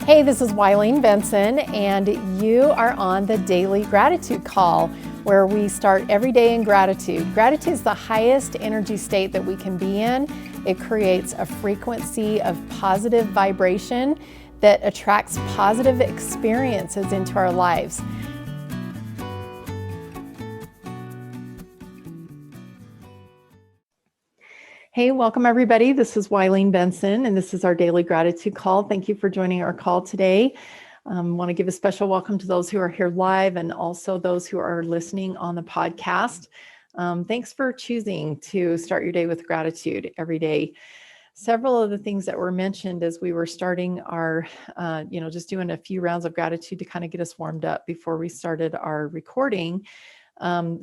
Hey, this is Wileen Benson, and you are on the Daily Gratitude Call, where we start every day in gratitude. Gratitude is the highest energy state that we can be in. It creates a frequency of positive vibration that attracts positive experiences into our lives. Hey, welcome everybody. This is Wileen Benson, and this is our Daily Gratitude Call. Thank you for joining our call today. Want to give a special welcome to those who are here live and also those who are listening on the podcast. Thanks for choosing to start your day with gratitude every day. Several of the things that were mentioned as we were starting our, just doing a few rounds of gratitude to kind of get us warmed up before we started our recording.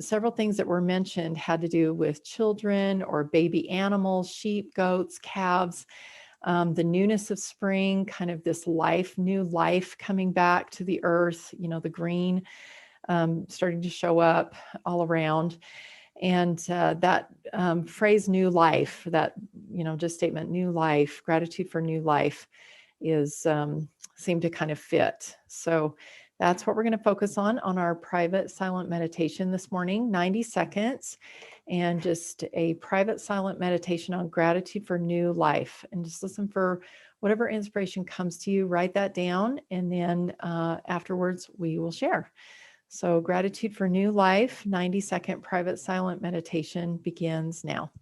Several things that were mentioned had to do with children or baby animals, sheep, goats, calves, the newness of spring, kind of this new life coming back to the earth, the green starting to show up all around. And that phrase, new life, that, just statement, new life, gratitude for new life is seemed to kind of fit. So that's what we're going to focus on our private silent meditation this morning, 90 seconds, and just a private silent meditation on gratitude for new life. And just listen for whatever inspiration comes to you, write that down, and then afterwards we will share. So gratitude for new life, 90-second private silent meditation begins now.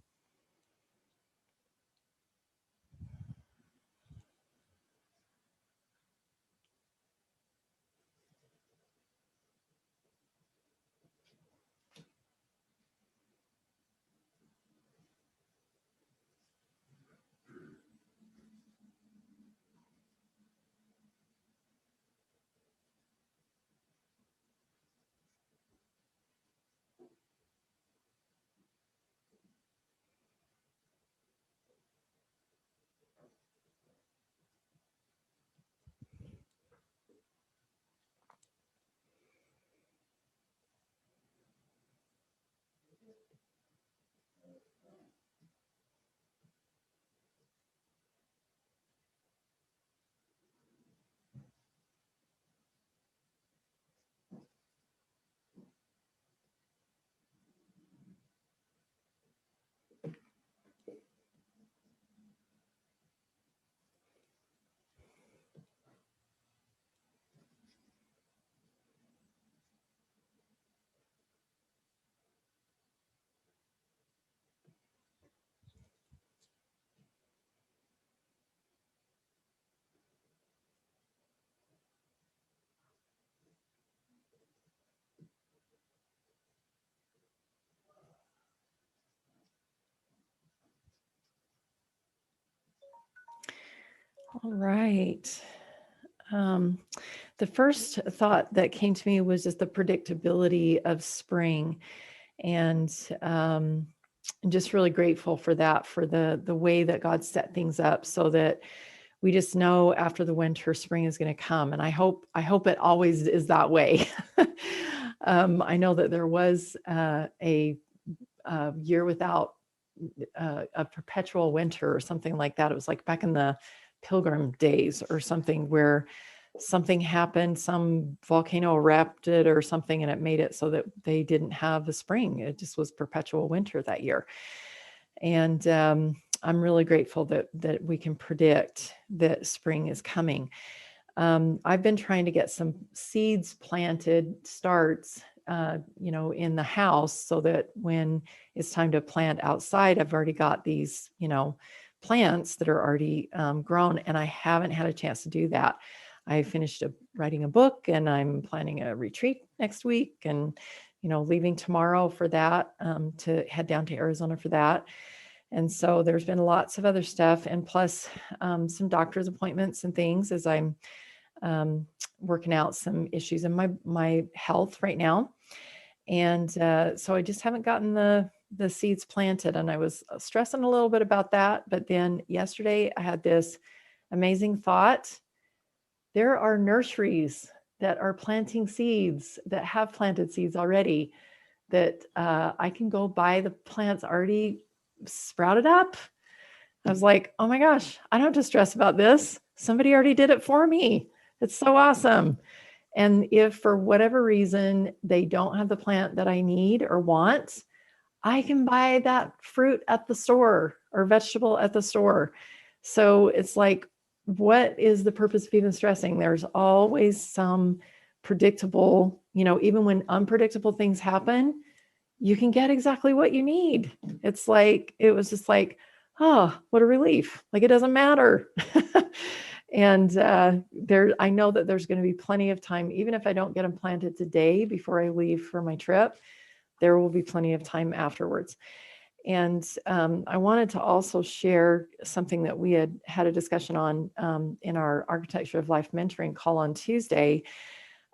All right. The first thought that came to me was just the predictability of spring, and I'm just really grateful for that, for the way that God set things up so that we just know after the winter, spring is going to come, and I hope it always is that way. I know that there was a year without a perpetual winter or something like that. It was like back in the Pilgrim days or something, where something happened, some volcano erupted or something, and it made it so that they didn't have the spring. It just was perpetual winter that year. And I'm really grateful that we can predict that spring is coming. I've been trying to get some seeds planted, starts, in the house, so that when it's time to plant outside, I've already got these, plants that are already grown, and I haven't had a chance to do that. I finished writing a book, and I'm planning a retreat next week, and leaving tomorrow for that, to head down to Arizona for that. And so there's been lots of other stuff, and plus some doctor's appointments and things as I'm working out some issues in my health right now. And so I just haven't gotten the seeds planted, and I was stressing a little bit about that. But then yesterday I had this amazing thought. There are nurseries that are planting seeds, that have planted seeds already, that I can go buy the plants already sprouted up. I was like, oh my gosh, I don't have to stress about this. Somebody already did it for me. It's so awesome. And if for whatever reason they don't have the plant that I need or want, I can buy that fruit at the store or vegetable at the store. So it's like, what is the purpose of even stressing? There's always some predictable, even when unpredictable things happen, you can get exactly what you need. It's like, it was just like, oh, what a relief. Like, it doesn't matter. And I know that there's going to be plenty of time, even if I don't get them planted today before I leave for my trip, there will be plenty of time afterwards. And I wanted to also share something that we had a discussion on in our Architecture of Life mentoring call on Tuesday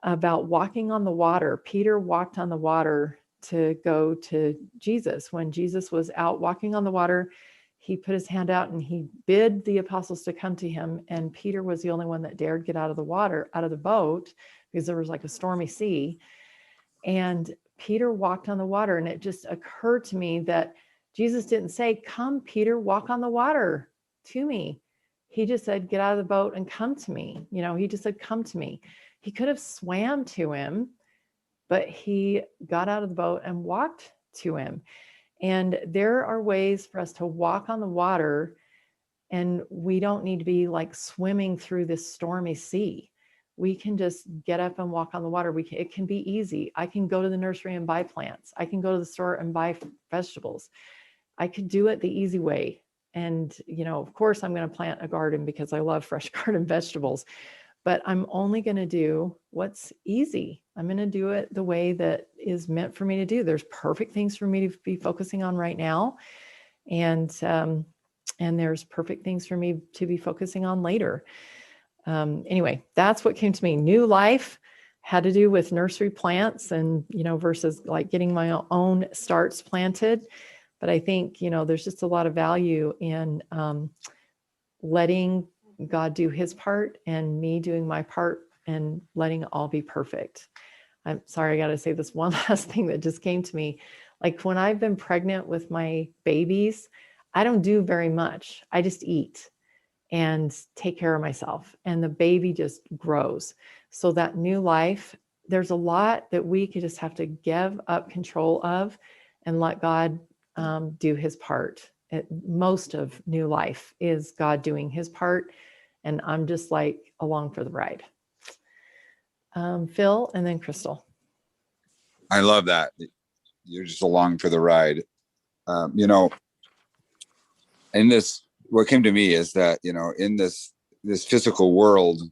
about walking on the water. Peter walked on the water to go to Jesus. When Jesus was out walking on the water, he put his hand out and he bid the apostles to come to him. And Peter was the only one that dared get out of the water, out of the boat, because there was like a stormy sea. And Peter walked on the water. And it just occurred to me that Jesus didn't say, come, Peter, walk on the water to me. He just said, get out of the boat and come to me. He just said, come to me. He could have swam to him, but he got out of the boat and walked to him. And there are ways for us to walk on the water, and we don't need to be like swimming through this stormy sea. We can just get up and walk on the water. It can be easy. I can go to the nursery and buy plants. I can go to the store and buy vegetables. I could do it the easy way. And, of course, I'm going to plant a garden because I love fresh garden vegetables, but I'm only going to do what's easy. I'm going to do it the way that is meant for me to do. There's perfect things for me to be focusing on right now. And there's perfect things for me to be focusing on later. Anyway, that's what came to me. New life had to do with nursery plants and, versus like getting my own starts planted. But I think, there's just a lot of value in letting God do his part and me doing my part and letting it all be perfect. I'm sorry, I got to say this one last thing that just came to me. Like when I've been pregnant with my babies, I don't do very much. I just eat and take care of myself, and the baby just grows. So that new life, there's a lot that we could just have to give up control of and let God do his part. Most of new life is God doing his part, and I'm just like along for the ride. Phil, and then Crystal. I love that. You're just along for the ride. In this, what came to me is that, in this physical world,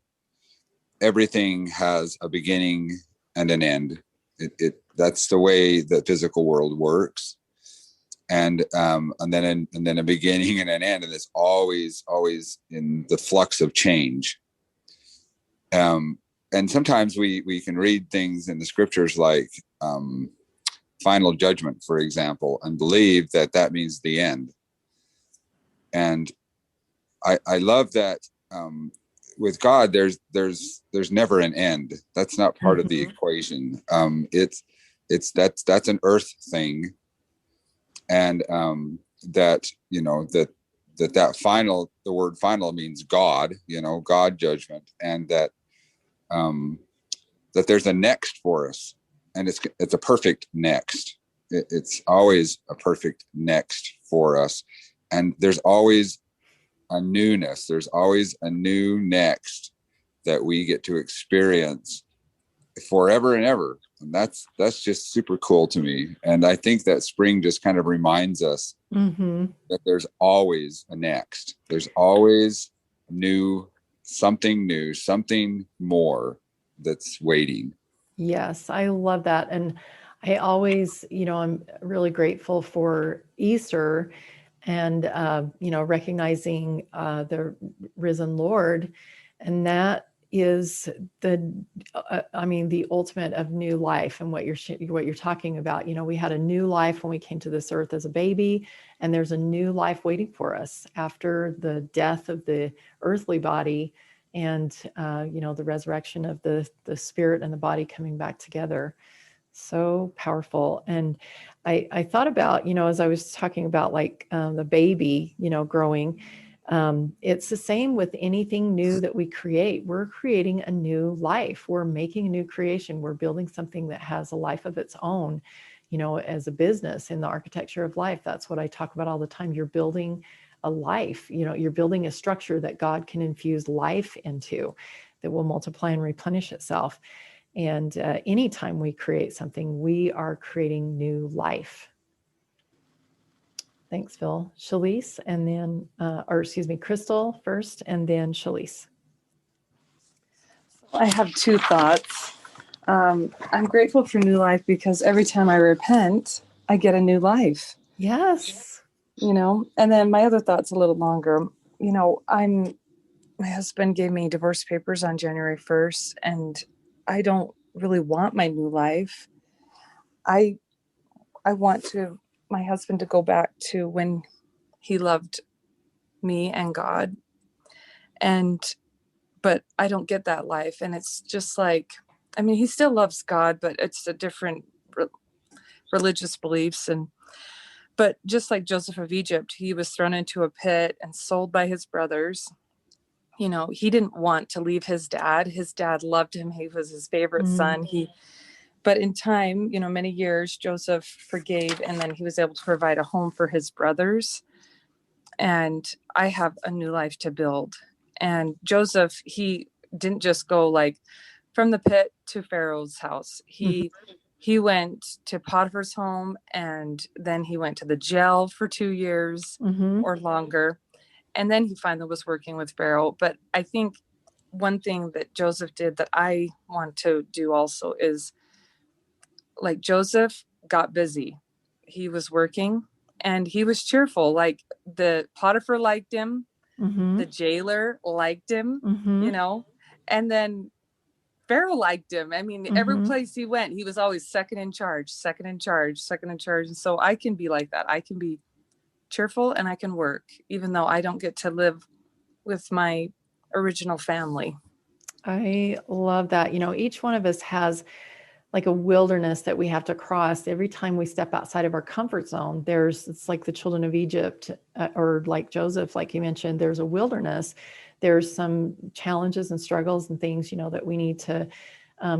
everything has a beginning and an end. That's the way the physical world works. And then a beginning and an end, and it's always in the flux of change. And sometimes we can read things in the scriptures like final judgment, for example, and believe that means the end. And I love that with God, there's never an end. That's not part of the equation. That's an earth thing, and that final, the word final means God, God judgment, and that there's a next for us, and it's a perfect next. It's always a perfect next for us, and there's always a newness. There's always a new next that we get to experience forever and ever. And that's just super cool to me. And I think that spring just kind of reminds us that there's always a next. There's always something more that's waiting. Yes, I love that. And I always, I'm really grateful for Easter and, recognizing the risen Lord. And that is the ultimate of new life, and what you're talking about. We had a new life when we came to this earth as a baby, and there's a new life waiting for us after the death of the earthly body, and the resurrection of the spirit and the body coming back together. So powerful. And I thought about, as I was talking about like the baby, growing, It's the same with anything new that we create. We're creating a new life. We're making a new creation. We're building something that has a life of its own, as a business in the architecture of life. That's what I talk about all the time. You're building a life, you're building a structure that God can infuse life into, that will multiply and replenish itself. And anytime we create something, we are creating new life. Thanks, Phil. Shalise, and then, Crystal first, and then Shalise. I have two thoughts. I'm grateful for new life because every time I repent, I get a new life. Yes. And then my other thought's a little longer. My husband gave me divorce papers on January 1st, and I don't really want my new life. I want my husband to go back to when he loved me and God. But I don't get that life. And it's just like, he still loves God, but it's a different religious beliefs. But just like Joseph of Egypt, he was thrown into a pit and sold by his brothers. He didn't want to leave his dad. His dad loved him. He was his favorite son. But in time, many years, Joseph forgave, and then he was able to provide a home for his brothers. And I have a new life to build. And Joseph, he didn't just go like from the pit to Pharaoh's house. He went to Potiphar's home, and then he went to the jail for 2 years or longer. And then he finally was working with Pharaoh. But I think one thing that Joseph did that I want to do also is, like, Joseph got busy. He was working and he was cheerful. Like, the Potiphar liked him. The jailer liked him, and then Pharaoh liked him. Every place he went, he was always second in charge. And so I can be like that. I can be cheerful and I can work, even though I don't get to live with my original family. I love that. Each one of us has like a wilderness that we have to cross every time we step outside of our comfort zone. It's like the children of Egypt, or like Joseph, like you mentioned, there's a wilderness. There's some challenges and struggles and things, that we need to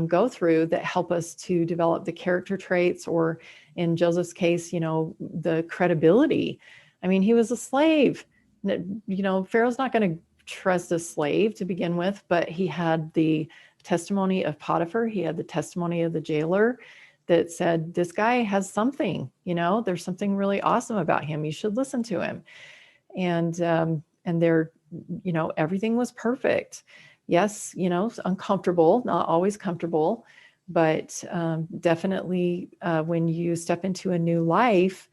go through that help us to develop the character traits, or in Joseph's case, the credibility. He was a slave. Pharaoh's not going to trust a slave to begin with, but he had the testimony of Potiphar. He had the testimony of the jailer that said, this guy has something, there's something really awesome about him. You should listen to him. And there, everything was perfect. Yes, uncomfortable, not always comfortable, but definitely when you step into a new life,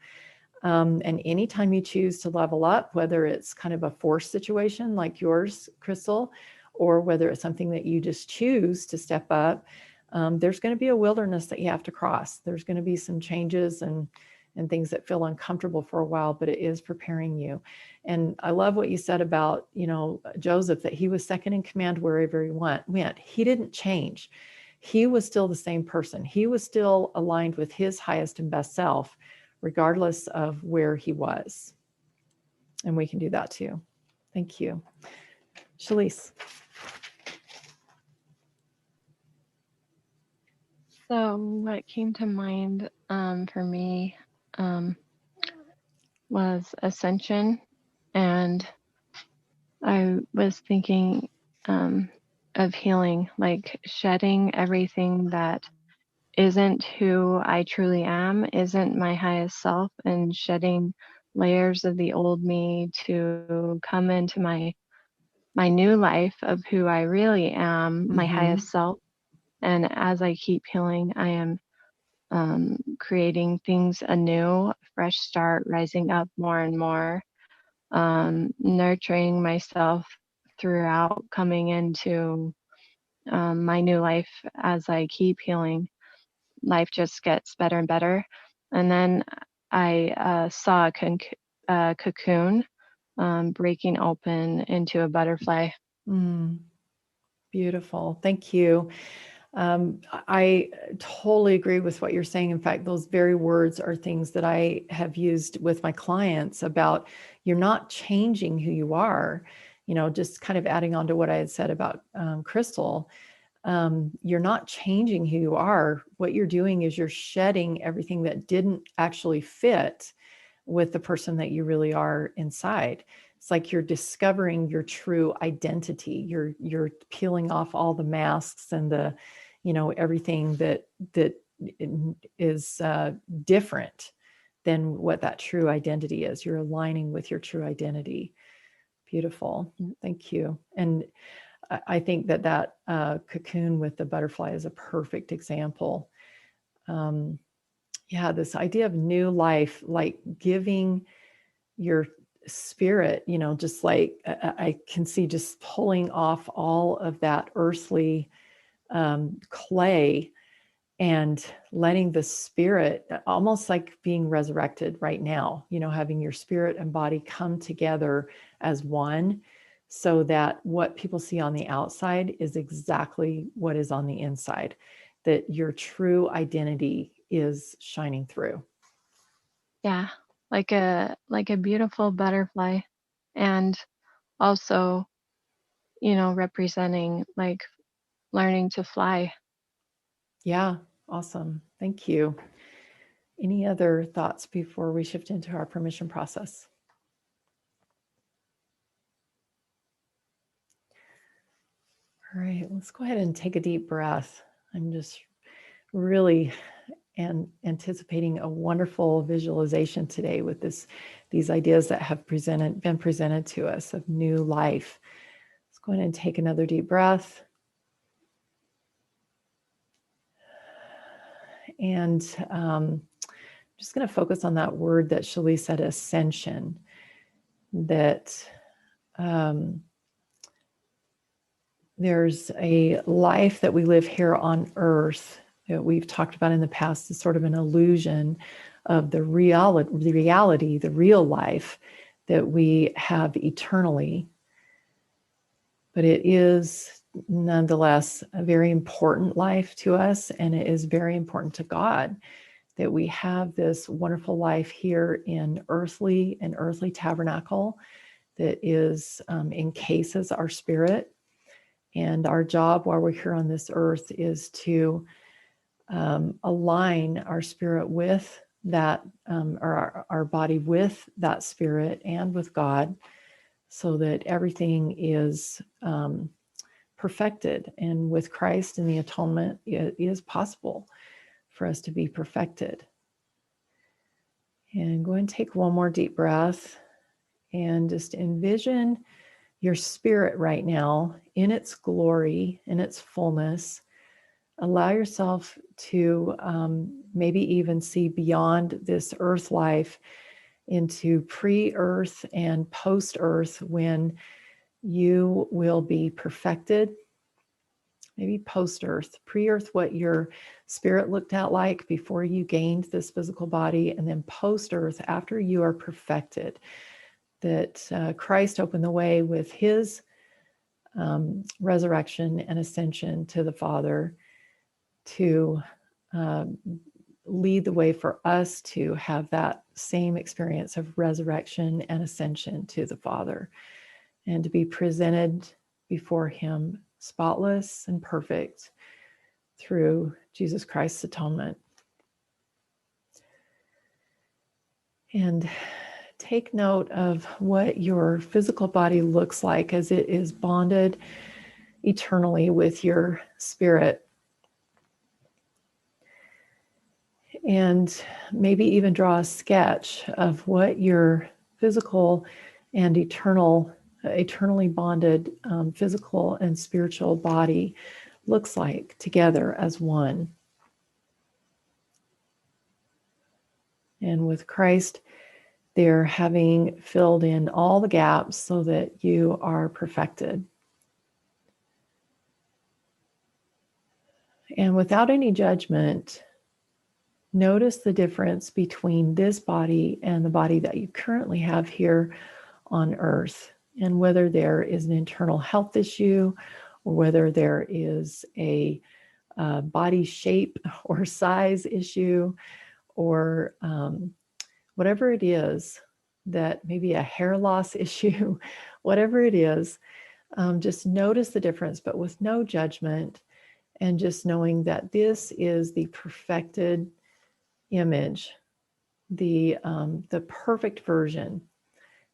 and anytime you choose to level up, whether it's kind of a forced situation like yours, Crystal, or whether it's something that you just choose to step up, there's going to be a wilderness that you have to cross. There's going to be some changes and things that feel uncomfortable for a while, but it is preparing you. And I love what you said about, Joseph, that he was second in command wherever he went. He didn't change. He was still the same person. He was still aligned with his highest and best self, regardless of where he was. And we can do that too. Thank you. Shalise. So what came to mind for me was ascension, and I was thinking of healing, like shedding everything that isn't who I truly am, isn't my highest self, and shedding layers of the old me to come into my new life of who I really am, my highest self. And as I keep healing, I am creating things anew, fresh start, rising up more and more, nurturing myself throughout coming into my new life. As I keep healing, life just gets better and better. And then I saw a cocoon breaking open into a butterfly. Beautiful. Thank you. I totally agree with what you're saying. In fact, those very words are things that I have used with my clients about you're not changing who you are. Just kind of adding on to what I had said about Crystal, you're not changing who you are. What you're doing is you're shedding everything that didn't actually fit with the person that you really are inside. It's like you're discovering your true identity. You're peeling off all the masks and the, everything that is different than what that true identity is. You're aligning with your true identity. Beautiful. Thank you. And I think that cocoon with the butterfly is a perfect example. This idea of new life, like giving your spirit, just like I can see just pulling off all of that earthly clay and letting the spirit, almost like being resurrected right now, having your spirit and body come together as one, so that what people see on the outside is exactly what is on the inside, that your true identity is shining through. Yeah, like a beautiful butterfly, and also, representing like learning to fly. Yeah, awesome. Thank you. Any other thoughts before we shift into our permission process? All right, let's go ahead and take a deep breath. I'm just really anticipating a wonderful visualization today with these ideas that have been presented to us of new life. Let's go ahead and take another deep breath. And I'm just going to focus on that word that Shali said, ascension, that there's a life that we live here on earth that we've talked about in the past is sort of an illusion of the reality, the real life that we have eternally. But it is nonetheless a very important life to us, and it is very important to God that we have this wonderful life here in earthly tabernacle that is encases our spirit. And our job while we're here on this earth is to align our spirit with that, or our body with that spirit and with God, so that everything is perfected. And with Christ and the atonement, it is possible for us to be perfected. And go and take one more deep breath and just envision your spirit right now in its glory, in its fullness. Allow yourself to maybe even see beyond this earth life into pre-earth and post-earth, when you will be perfected. Maybe post-earth, pre-earth, what your spirit looked at like before you gained this physical body, and then post-earth, after you are perfected, that Christ opened the way with his resurrection and ascension to the Father to lead the way for us to have that same experience of resurrection and ascension to the Father, and to be presented before him spotless and perfect through Jesus Christ's atonement. And take note of what your physical body looks like as it is bonded eternally with your spirit. And maybe even draw a sketch of what your physical and eternally bonded physical and spiritual body looks like together as one. And with Christ, they're having filled in all the gaps so that you are perfected. And without any judgment, notice the difference between this body and the body that you currently have here on earth, and whether there is an internal health issue, or whether there is a body shape or size issue, or whatever it is, that maybe a hair loss issue, whatever it is, just notice the difference, but with no judgment, and just knowing that this is the perfected image, the perfect version,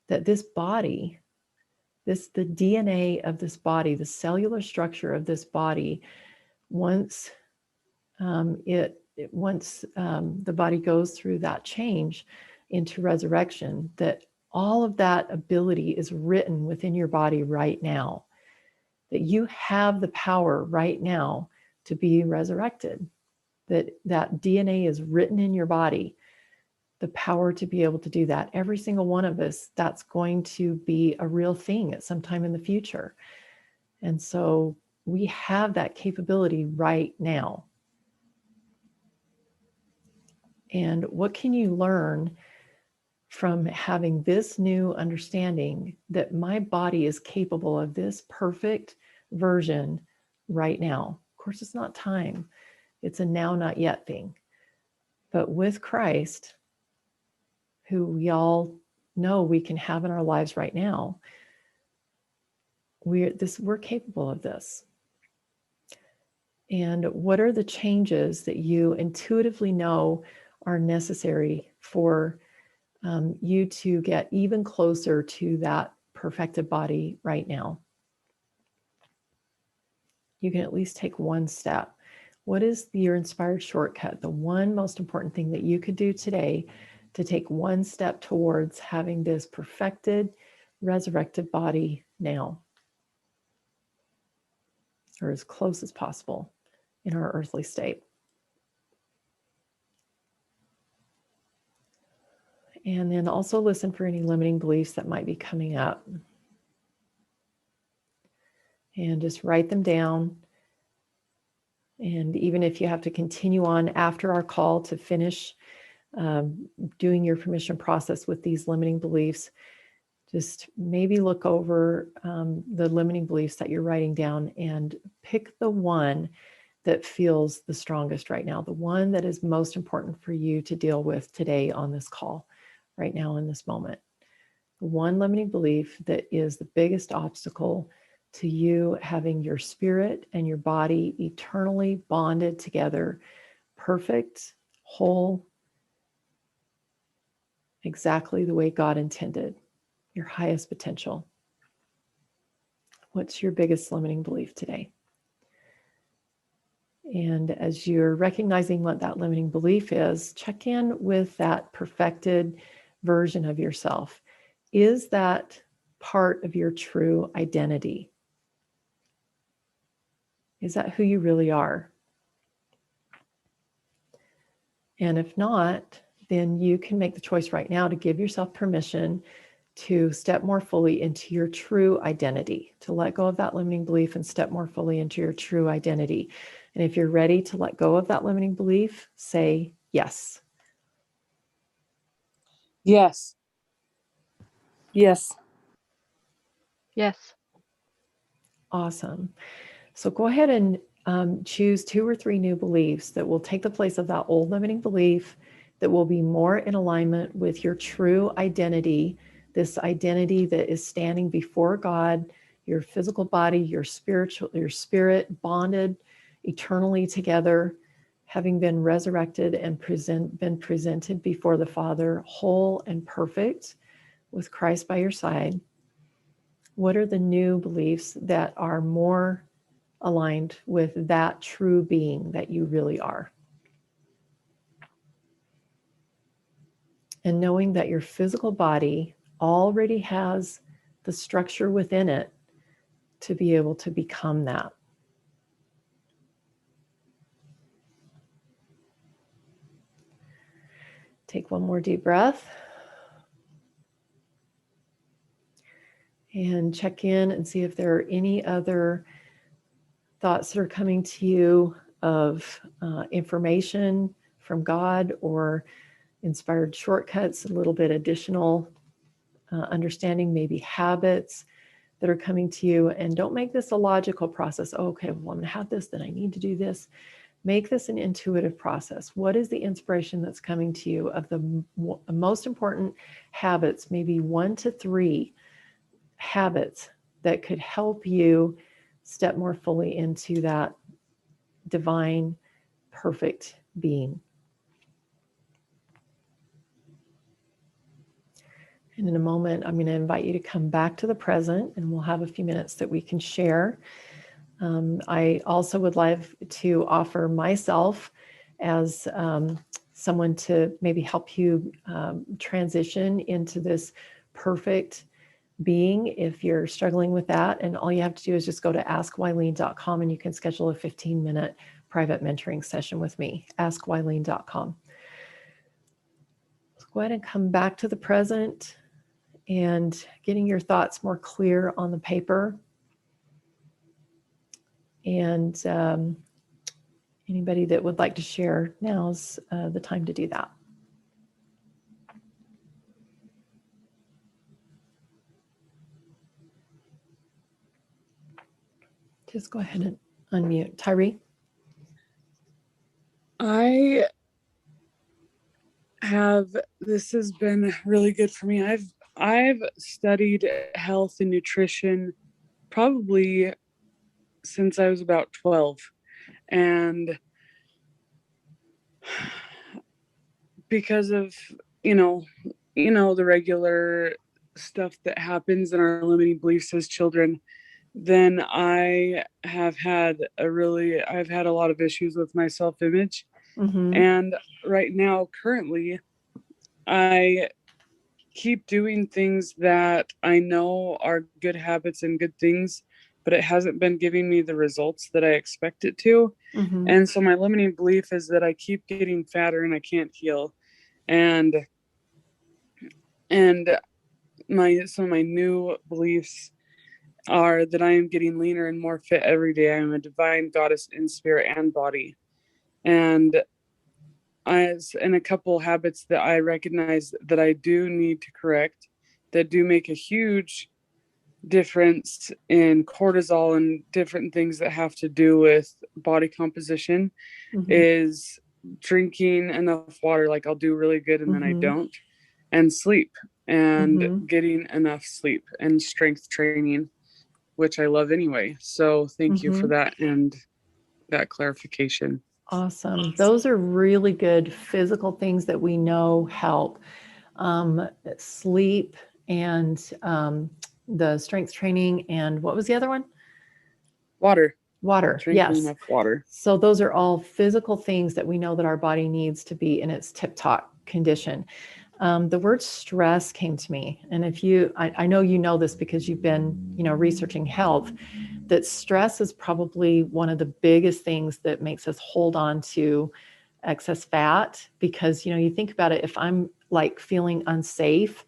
that this body, the DNA of this body, the cellular structure of this body, once the body goes through that change into resurrection, that all of that ability is written within your body right now, that you have the power right now to be resurrected, that DNA is written in your body, the power to be able to do that. Every single one of us, that's going to be a real thing at some time in the future. And so we have that capability right now. And what can you learn from having this new understanding that my body is capable of this perfect version right now? Of course, it's not time. It's a now, not yet thing. But with Christ, who we all know we can have in our lives right now, we're capable of this. And what are the changes that you intuitively know are necessary for you to get even closer to that perfected body right now? You can at least take one step. What is your inspired shortcut? The one most important thing that you could do today to take one step towards having this perfected, resurrected body now, or as close as possible in our earthly state. And then also listen for any limiting beliefs that might be coming up. And just write them down. And even if you have to continue on after our call to finish doing your permission process with these limiting beliefs, just maybe look over the limiting beliefs that you're writing down and pick the one that feels the strongest right now, the one that is most important for you to deal with today on this call, right now in this moment. The one limiting belief that is the biggest obstacle to you having your spirit and your body eternally bonded together, perfect, whole, exactly the way God intended, your highest potential. What's your biggest limiting belief today? And as you're recognizing what that limiting belief is, check in with that perfected version of yourself. Is that part of your true identity? Is that who you really are? And if not, then you can make the choice right now to give yourself permission to step more fully into your true identity, to let go of that limiting belief and step more fully into your true identity. And if you're ready to let go of that limiting belief, say yes. Yes. Yes. Yes. Awesome. So go ahead and choose 2 or 3 new beliefs that will take the place of that old limiting belief, that will be more in alignment with your true identity, this identity that is standing before God, your physical body, your spirit bonded eternally together, having been resurrected and been presented before the Father, whole and perfect, with Christ by your side. What are the new beliefs that are more aligned with that true being that you really are? And knowing that your physical body already has the structure within it to be able to become that. Take one more deep breath. And check in and see if there are any other thoughts that are coming to you of information from God, or inspired shortcuts, a little bit additional understanding, maybe habits that are coming to you. And don't make this a logical process. Oh, okay, well, I'm going to have this, then I need to do this. Make this an intuitive process. What is the inspiration that's coming to you of the most important habits, maybe 1 to 3 habits that could help you step more fully into that divine, perfect being? And in a moment, I'm going to invite you to come back to the present, and we'll have a few minutes that we can share. I also would love to offer myself as someone to maybe help you transition into this perfect being if you're struggling with that. And all you have to do is just go to askwileen.com and you can schedule a 15-minute private mentoring session with me, askwileen.com. Let's go ahead and come back to the present and getting your thoughts more clear on the paper. And anybody that would like to share, now's the time to do that. Just go ahead and unmute. Tyree? This has been really good for me. I've studied health and nutrition probably since I was about 12. And because of, the regular stuff that happens in our limiting beliefs as children, then I've had a lot of issues with my self-image. Mm-hmm. And right now, currently, I keep doing things that I know are good habits and good things, but it hasn't been giving me the results that I expect it to. Mm-hmm. And so my limiting belief is that I keep getting fatter and I can't heal. And some of my new beliefs are that I am getting leaner and more fit every day. I am a divine goddess in spirit and body. And a couple habits that I recognize that I do need to correct that do make a huge difference in cortisol and different things that have to do with body composition Mm-hmm. is drinking enough water. Like I'll do really good and then I Mm-hmm. don't, and sleep and Mm-hmm. getting enough sleep and strength training, which I love anyway. So thank you for that and that clarification. Awesome. Those are really good physical things that we know help. Sleep and the strength training, and what was the other one? Water. Water. Drinking Yes. enough water. So those are all physical things that we know that our body needs to be in its tip-top condition. The word stress came to me. And I know you know this because you've been, researching health, that stress is probably one of the biggest things that makes us hold on to excess fat. Because, you think about it, if I'm like feeling unsafe,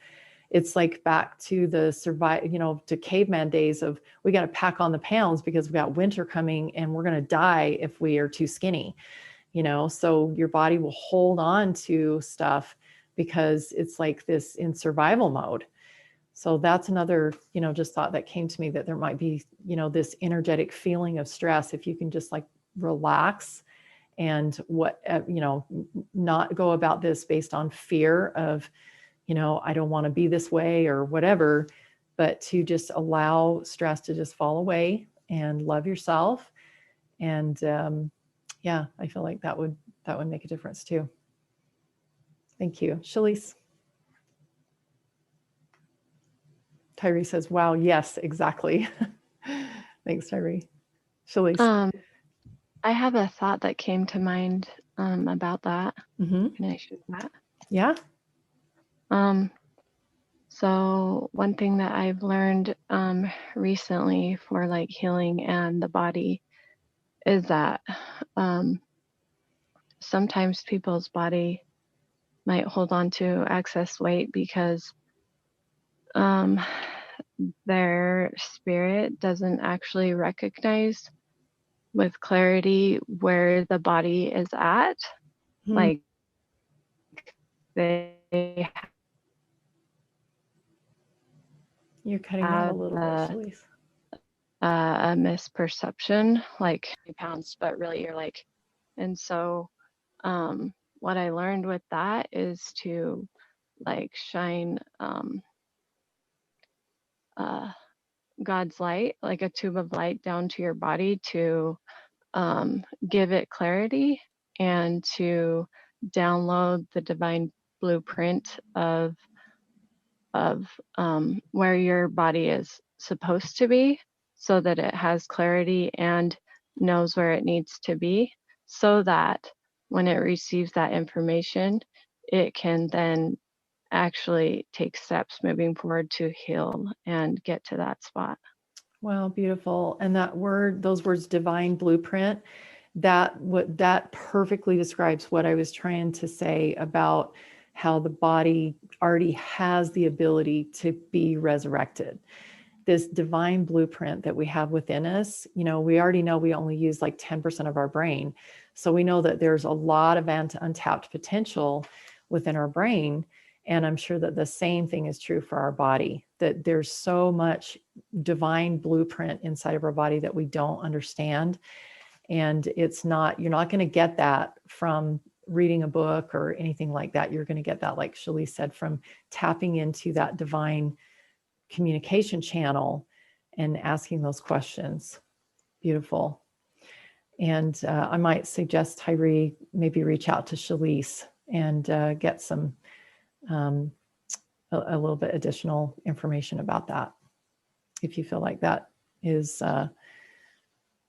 it's like back to the to caveman days of we got to pack on the pounds because we got winter coming and we're going to die if we are too skinny, so your body will hold on to stuff because it's like this in survival mode. So that's another, just thought that came to me, that there might be, this energetic feeling of stress. If you can just like relax and not go about this based on fear of, I don't want to be this way or whatever, but to just allow stress to just fall away and love yourself. And I feel like that would make a difference too. Thank you. Shalise. Tyree says, wow, yes, exactly. Thanks, Tyree. Shalise. I have a thought that came to mind about that. Mm-hmm. Can I share that? Yeah. So one thing that I've learned recently for like healing and the body is that sometimes people's body might hold on to excess weight because their spirit doesn't actually recognize with clarity where the body is at. Mm-hmm. Like they You're cutting out a have little bit, Shalice. a misperception, like pounds, but really you're like, and so what I learned with that is to like shine uh, God's light, like a tube of light down to your body to give it clarity and to download the divine blueprint of where your body is supposed to be so that it has clarity and knows where it needs to be so that when it receives that information, it can then actually take steps moving forward to heal and get to that spot. Wow, beautiful. And that word, those words, divine blueprint, that perfectly describes what I was trying to say about how the body already has the ability to be resurrected. This divine blueprint that we have within us, we already know we only use like 10% of our brain. So we know that there's a lot of untapped potential within our brain. And I'm sure that the same thing is true for our body, that there's so much divine blueprint inside of our body that we don't understand. And you're not going to get that from reading a book or anything like that. You're going to get that, like Shalice said, from tapping into that divine communication channel and asking those questions. Beautiful. And I might suggest Tyree maybe reach out to Shalice and get some a little bit additional information about that, if you feel like that is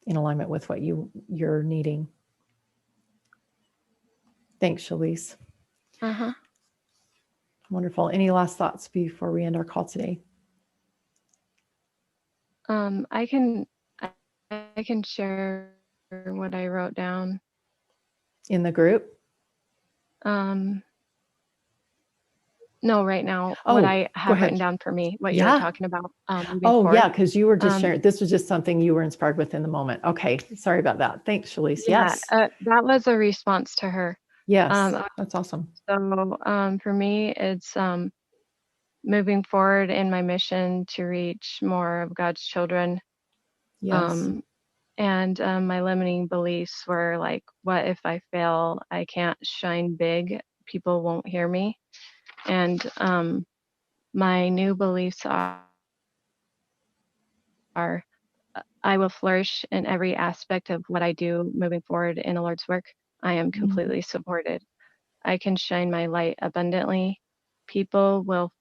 in alignment with what you're needing. Thanks, Shalice. Wonderful. Any last thoughts before we end our call today? I can share what I wrote down in the group. No, right now, what I have written down for me, what you were talking about. Yeah, because you were just sharing. This was just something you were inspired with in the moment. Okay, sorry about that. Thanks, Shalice. Yeah, yes, that was a response to her. Yes, that's awesome. So for me, it's moving forward in my mission to reach more of God's children. Yes. And my limiting beliefs were like, what if I fail? I can't shine big. People won't hear me. And my new beliefs are I will flourish in every aspect of what I do moving forward in the Lord's work. I am completely supported. I can shine my light abundantly. People will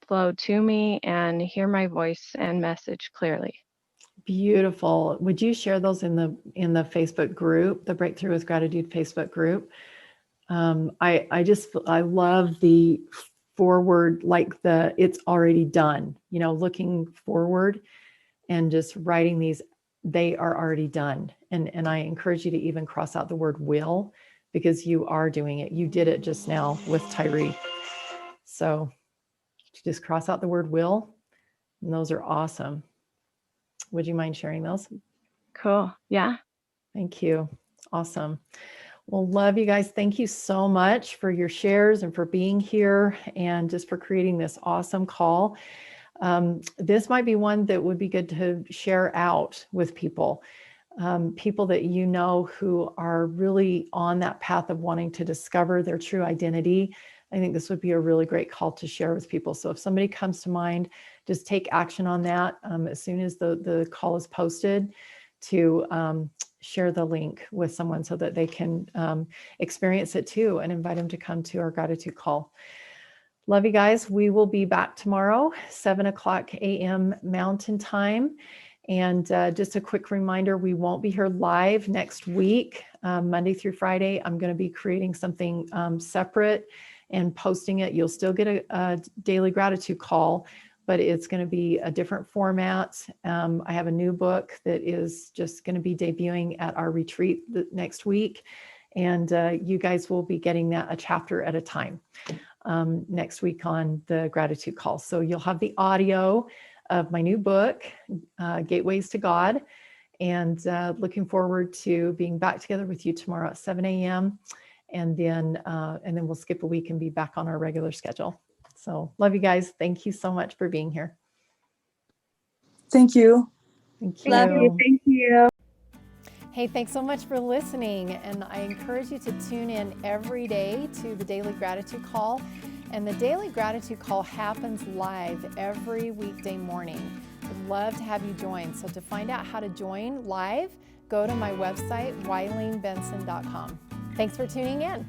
flow to me and hear my voice and message clearly. Beautiful. Would you share those in the Facebook group, the Breakthrough with Gratitude Facebook group? I love the forward, like it's already done, looking forward and just writing these, they are already done. And I encourage you to even cross out the word will, because you are doing it. You did it just now with Tyree. So just cross out the word will, and those are awesome. Would you mind sharing those? Cool. Yeah. Thank you. Awesome. Well, love you guys. Thank you so much for your shares and for being here and just for creating this awesome call. This might be one that would be good to share out with people, people that you know who are really on that path of wanting to discover their true identity. I think this would be a really great call to share with people. So if somebody comes to mind, just take action on that as soon as the call is posted, to share the link with someone so that they can experience it too, and invite them to come to our gratitude call. Love you guys. We will be back tomorrow, 7:00 a.m. Mountain Time. And just a quick reminder, we won't be here live next week, Monday through Friday. I'm going to be creating something separate and posting it. You'll still get a daily gratitude call, but it's going to be a different format. I have a new book that is just going to be debuting at our retreat next week. And you guys will be getting that a chapter at a time next week on the gratitude call. So you'll have the audio of my new book, Gateways to God. And looking forward to being back together with you tomorrow at 7 a.m. And then we'll skip a week and be back on our regular schedule. So love you guys. Thank you so much for being here. Thank you. Thank Love you. you. Thank you. Hey, thanks so much for listening. And I encourage you to tune in every day to the Daily Gratitude Call. And the Daily Gratitude Call happens live every weekday morning. I'd love to have you join. So to find out how to join live, go to my website, WileenBenson.com. Thanks for tuning in.